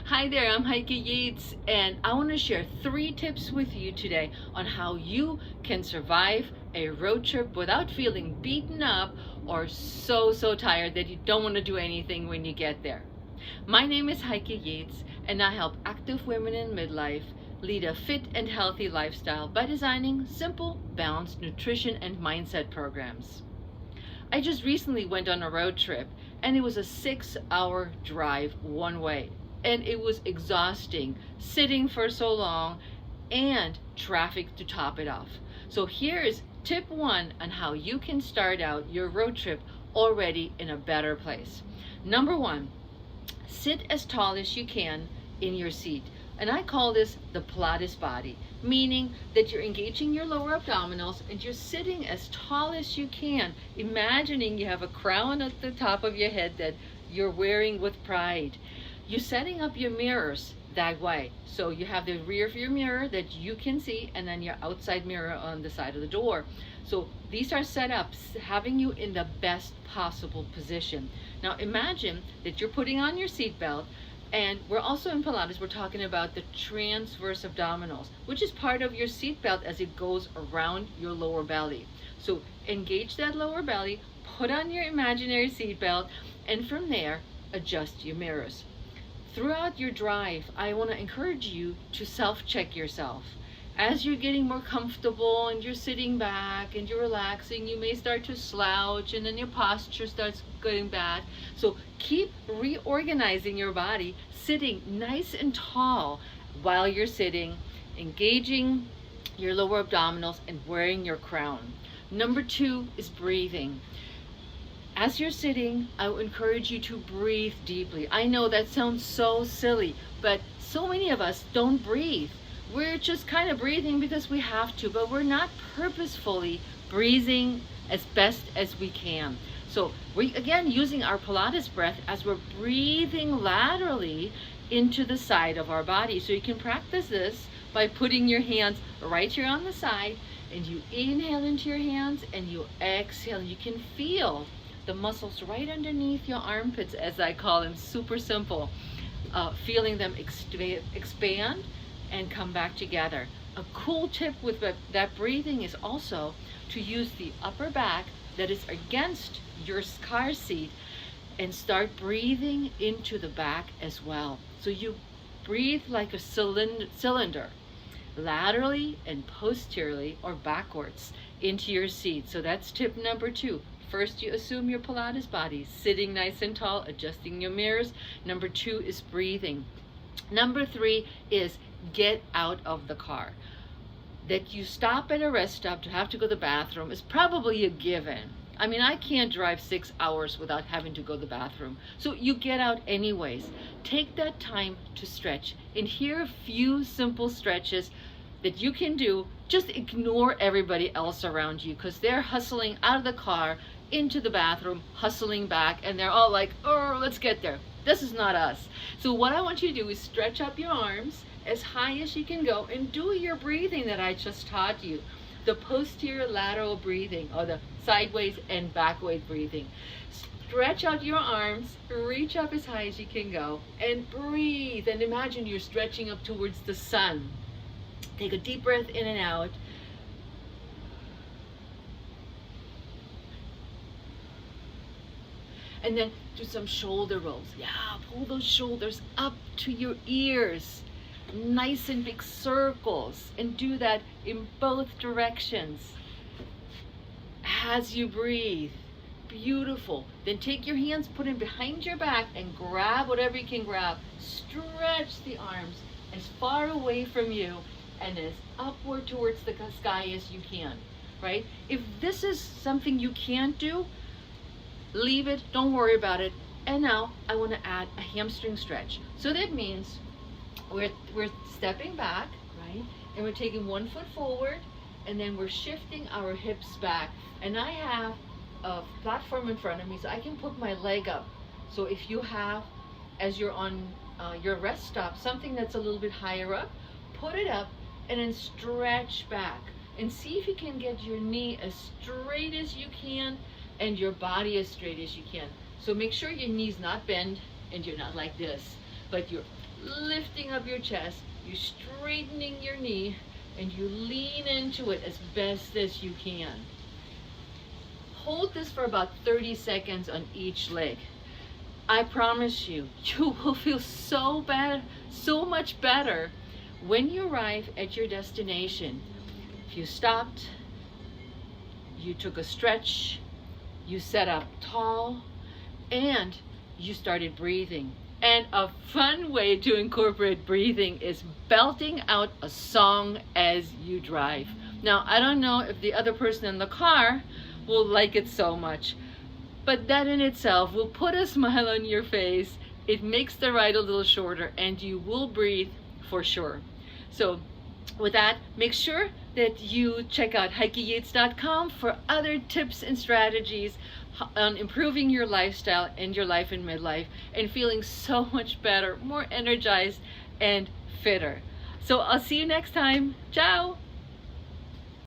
Hi there, I'm Heike Yates, and I want to share 3 tips with you today on how you can survive a road trip without feeling beaten up or so tired that you don't want to do anything when you get there. My name is Heike Yates, and I help active women in midlife lead a fit and healthy lifestyle by designing simple, balanced nutrition and mindset programs. I just recently went on a road trip, and it was a 6-hour drive one way. And it was exhausting, sitting for so long, and traffic to top it off. So here's tip 1 on how you can start out your road trip already in a better place. Number 1, sit as tall as you can in your seat. And I call this the Pilates body, meaning that you're engaging your lower abdominals and you're sitting as tall as you can, imagining you have a crown at the top of your head that you're wearing with pride. You're setting up your mirrors that way. So you have the rear view mirror that you can see, and then your outside mirror on the side of the door. So these are set up having you in the best possible position. Now imagine that you're putting on your seatbelt. And we're also in Pilates, we're talking about the transverse abdominals, which is part of your seat belt as it goes around your lower belly. So engage that lower belly, put on your imaginary seat belt, and from there, adjust your mirrors. Throughout your drive, I want to encourage you to self-check yourself. As you're getting more comfortable and you're sitting back and you're relaxing, you may start to slouch and then your posture starts getting bad. So keep reorganizing your body, sitting nice and tall while you're sitting, engaging your lower abdominals and wearing your crown. Number 2 is breathing. As you're sitting, I would encourage you to breathe deeply. I know that sounds so silly, but so many of us don't breathe. We're just kind of breathing because we have to, but we're not purposefully breathing as best as we can. So we again using our Pilates breath as we're breathing laterally into the side of our body. So you can practice this by putting your hands right here on the side, and you inhale into your hands and you exhale. You can feel the muscles right underneath your armpits, as I call them, super simple. Feeling them expand and come back together. A cool tip with that breathing is also to use the upper back that is against your car seat and start breathing into the back as well. So you breathe like a cylinder, laterally and posteriorly or backwards into your seat. So that's tip number 2. First, you assume your Pilates body, sitting nice and tall, adjusting your mirrors. Number 2 is breathing. Number 3 is get out of the car. That you stop at a rest stop to have to go to the bathroom is probably a given. I mean, I can't drive 6 hours without having to go to the bathroom. So you get out anyways. Take that time to stretch. And here are a few simple stretches that you can do. Just ignore everybody else around you because they're hustling out of the car into the bathroom, hustling back, and they're all like, oh, let's get there. This is not us. So what I want you to do is stretch up your arms as high as you can go and do your breathing that I just taught you. The posterior lateral breathing, or the sideways and backways breathing. Stretch out your arms, reach up as high as you can go, and breathe. And imagine you're stretching up towards the sun. Take a deep breath in and out. And then do some shoulder rolls. Yeah, pull those shoulders up to your ears. Nice and big circles. And do that in both directions. As you breathe. Beautiful. Then take your hands, put them behind your back, and grab whatever you can grab. Stretch the arms as far away from you and as upward towards the sky as you can. Right? If this is something you can't do, leave it, don't worry about it. And now I want to add a hamstring stretch. So that means we're stepping back, right? And we're taking 1 foot forward, and then we're shifting our hips back. And I have a platform in front of me, so I can put my leg up. So if you have, as you're on your rest stop, something that's a little bit higher up, put it up and then stretch back. And see if you can get your knee as straight as you can and your body as straight as you can. So make sure your knee's not bent and you're not like this. but you're lifting up your chest, you're straightening your knee, and you lean into it as best as you can. Hold this for about 30 seconds on each leg. I promise you, you will feel so much better when you arrive at your destination. If you stopped, you took a stretch, you sat up tall, and you started breathing. And a fun way to incorporate breathing is belting out a song as you drive. Now, I don't know if the other person in the car will like it so much, but that in itself will put a smile on your face. It makes the ride a little shorter, and you will breathe for sure. So with that, make sure that you check out heikeyates.com for other tips and strategies on improving your lifestyle and your life in midlife and feeling so much better, more energized and fitter. So I'll see you next time. Ciao.